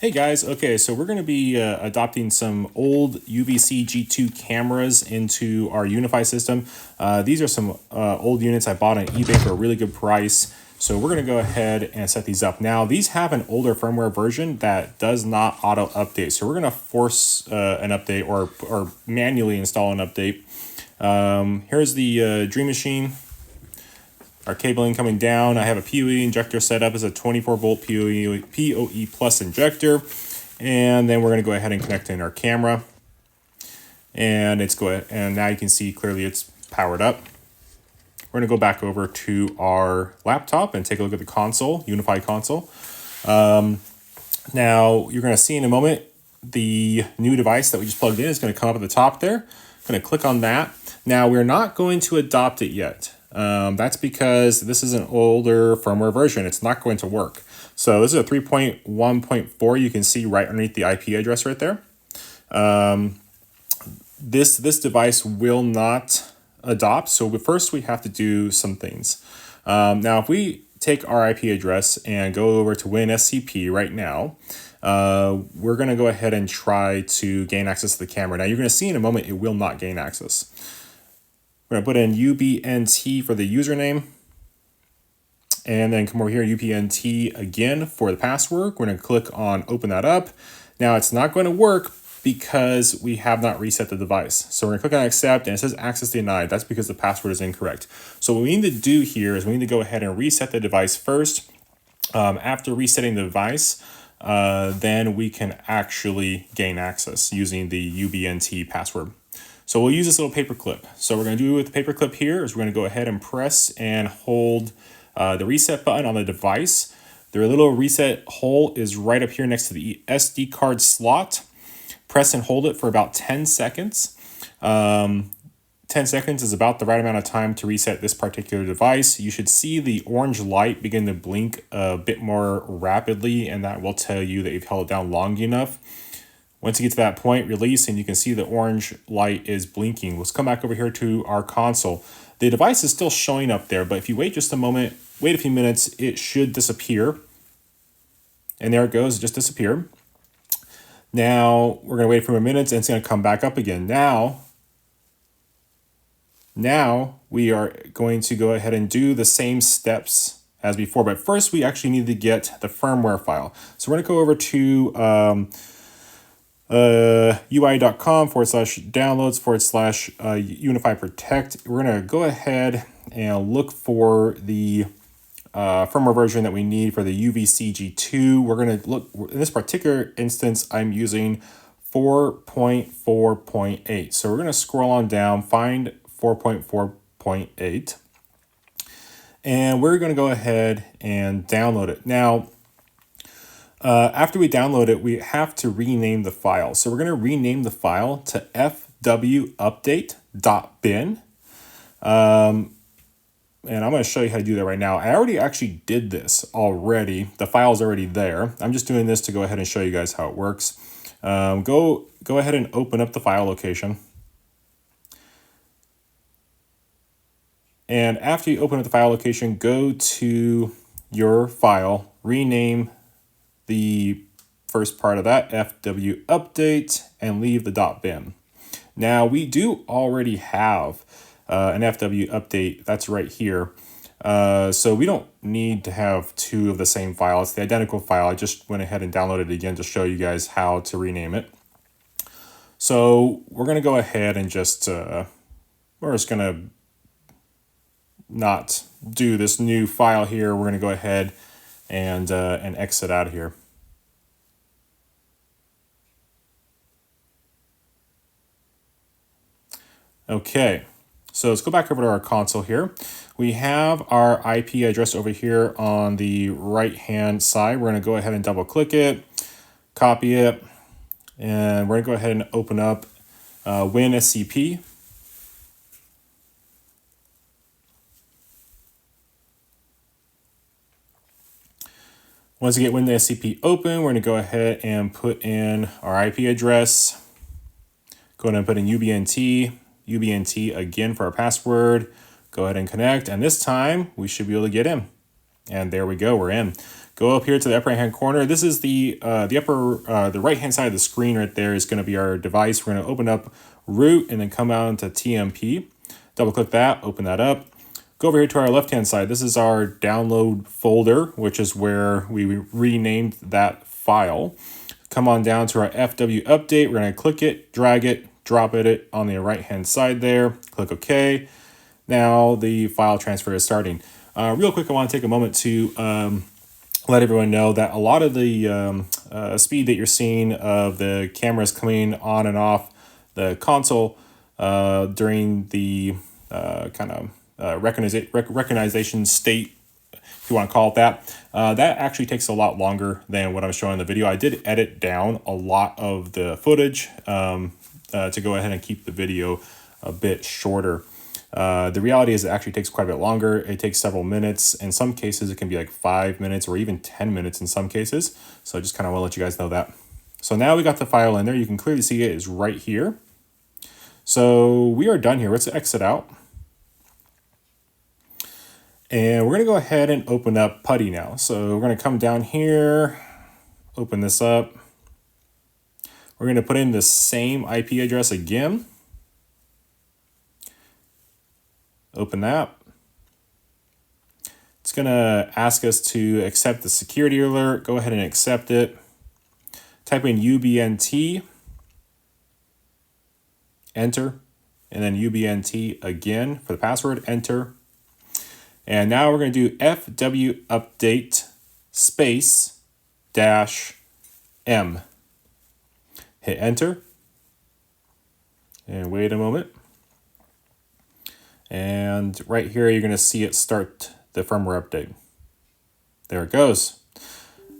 Hey guys, okay, so we're going to be adopting some old UVC G2 cameras into our Unifi system. These are some old units I bought on eBay for a really good price. So we're going to go ahead and set these up. Now, these have an older firmware version that does not auto update. So we're going to force an update or manually install an update. Here's the Dream Machine. Our cabling coming down. I have a PoE injector set up as a 24 volt PoE plus injector. And then we're going to go ahead and connect in our camera. And and now you can see clearly it's powered up. We're going to go back over to our laptop and take a look at the console, Unifi Console. Now you're going to see in a moment the new device that we just plugged in is going to come up at the top there. I'm going to click on that. Now we're not going to adopt it yet. That's because this is an older firmware version. It's not going to work. So this is a 3.1.4. You can see right underneath the IP address right there. This device will not adopt. So first we have to do some things. Now, if we take our IP address and go over to winSCP right now, we're going to go ahead and try to gain access to the camera. Now, you're going to see in a moment it will not gain access. We're going to put in UBNT for the username. And then come over here, UBNT again for the password. We're going to click on open that up. Now it's not going to work because we have not reset the device. So we're going to click on accept and it says access denied. That's because the password is incorrect. So what we need to do here is we need to go ahead and reset the device first. After resetting the device, then we can actually gain access using the UBNT password. So we'll use this little paper clip. So what we're going to do with the paper clip here is we're going to go ahead and press and hold the reset button on the device. The little reset hole is right up here next to the SD card slot. Press and hold it for about 10 seconds. 10 seconds is about the right amount of time to reset this particular device. You should see the orange light begin to blink a bit more rapidly, and that will tell you that you've held it down long enough. Once you get to that point, release, and you can see the orange light is blinking. Let's come back over here to our console. The device is still showing up there, but if you wait just a moment, wait a few minutes, it should disappear. And there it goes, it just disappeared. Now, we're going to wait for a minute, and it's going to come back up again. Now, we are going to go ahead and do the same steps as before, but first we actually need to get the firmware file. So we're going to go over to ui.com/downloads/Unifi Protect. We're going to go ahead and look for the firmware version that we need for the UVC G2. We're going to look, in this particular instance, I'm using 4.4.8. So we're going to scroll on down, find 4.4.8. And we're going to go ahead and download it. Now, after we download it, we have to rename the file. So we're going to rename the file to fwupdate.bin. And I'm going to show you how to do that right now. I already actually did this already. The file's already there. I'm just doing this to go ahead and show you guys how it works. Go ahead and open up the file location. And after you open up the file location, go to your file, rename the first part of that, fwupdate, and leave the .bin. Now, we do already have an FW update that's right here. So we don't need to have two of the same file. It's the identical file. I just went ahead and downloaded it again to show you guys how to rename it. So we're going to go ahead and just, we're just going to not do this new file here. We're going to go ahead and exit out of here. Okay. So let's go back over to our console here. We have our IP address over here on the right-hand side. We're going to go ahead and double-click it, copy it, and we're going to go ahead and open up winSCP. Once we get winSCP open, we're going to go ahead and put in our IP address. Go ahead and put in UBNT again for our password. Go ahead and connect, and this time we should be able to get in. And there we go, we're in. Go up here to the upper hand corner. This is the right hand side of the screen right there is going to be our device. We're going to open up root and then come out to TMP. Double click that, open that up. Go over here to our left hand side. This is our download folder, which is where we renamed that file. Come on down to our FW update. We're going to click it, drag it, drop it on the right hand side there. Click OK. Now the file transfer is starting. Real quick, I want to take a moment to let everyone know that a lot of the speed that you're seeing of the cameras coming on and off the console during the recognition state, if you want to call it that, that actually takes a lot longer than what I'm showing in the video. I did edit down a lot of the footage to go ahead and keep the video a bit shorter. The reality is it actually takes quite a bit longer. It takes several minutes. In some cases, it can be like 5 minutes or even 10 minutes in some cases. So I just kind of want to let you guys know that. So now we got the file in there. You can clearly see it is right here. So we are done here. Let's exit out. And we're going to go ahead and open up Putty now. So we're going to come down here, open this up. We're going to put in the same IP address again. Open that. It's going to ask us to accept the security alert. Go ahead and accept it. Type in UBNT, enter, and then UBNT again for the password, enter. And now we're going to do FW update space -M. Hit enter. And wait a moment. And right here, you're going to see it start the firmware update. There it goes.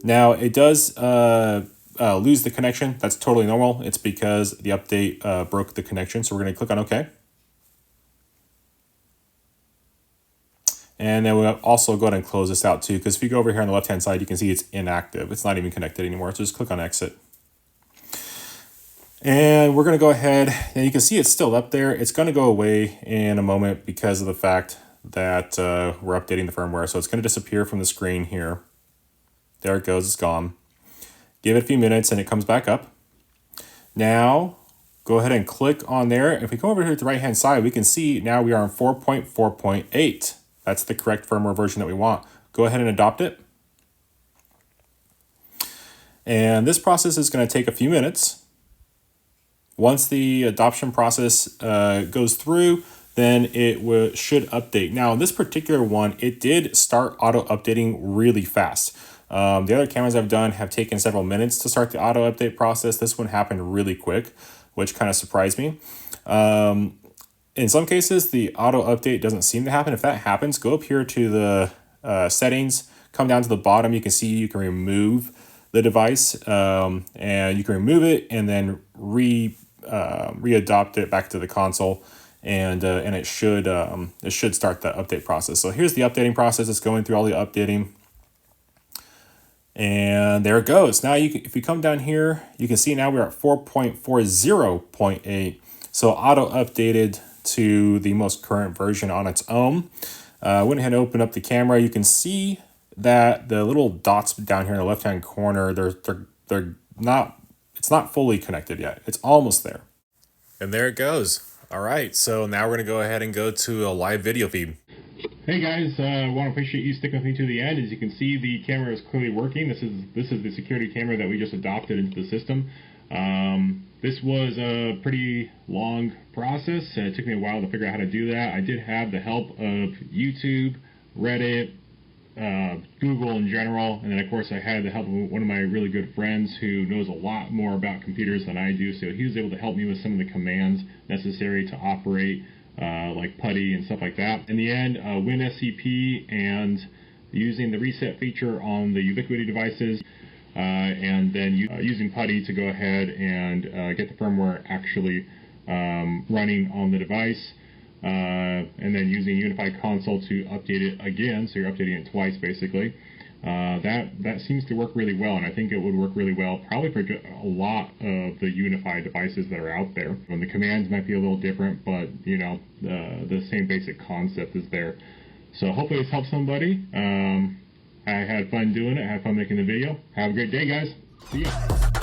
Now it does lose the connection. That's totally normal. It's because the update broke the connection. So we're going to click on OK. And then we'll also go ahead and close this out too, because if you go over here on the left-hand side, you can see it's inactive. It's not even connected anymore. So just click on exit. And we're going to go ahead, and you can see it's still up there. It's going to go away in a moment because of the fact that we're updating the firmware. So it's going to disappear from the screen here. There it goes. It's gone. Give it a few minutes and it comes back up. Now, go ahead and click on there. If we come over here to the right-hand side, we can see now we are on 4.4.8. That's the correct firmware version that we want. Go ahead and adopt it. And this process is going to take a few minutes. Once the adoption process goes through, then it should update. Now, in this particular one, it did start auto-updating really fast. The other cameras I've done have taken several minutes to start the auto-update process. This one happened really quick, which kind of surprised me. In some cases, the auto-update doesn't seem to happen. If that happens, go up here to the settings, come down to the bottom. You can see you can remove the device, and you can remove it and then re-adopt it back to the console, and it should start the update process. So here's the updating process. It's going through all the updating. And there it goes. Now, if you come down here, you can see now we're at 4.40.8. So auto-updated to the most current version on its own. Went ahead and opened up the camera. You can see that the little dots down here in the left-hand corner, they're not, it's not fully connected yet. It's almost there. And there it goes. All right, so now we're gonna go ahead and go to a live video feed. Hey guys, I want to appreciate you sticking with me to the end. As you can see, the camera is clearly working. This is the security camera that we just adopted into the system. This was a pretty long process. It took me a while to figure out how to do that. I did have the help of YouTube, Reddit, Google in general, and then of course I had the help of one of my really good friends who knows a lot more about computers than I do, so he was able to help me with some of the commands necessary to operate like Putty and stuff like that. In the end, winSCP and using the reset feature on the Ubiquiti devices, and then using Putty to go ahead and get the firmware actually running on the device, and then using Unifi Console to update it again, so you're updating it twice basically. That seems to work really well, and I think it would work really well probably for a lot of the Unifi devices that are out there. And the commands might be a little different, but you know, the same basic concept is there. So hopefully this helps somebody. I had fun doing it. I had fun making the video. Have a great day, guys. See ya.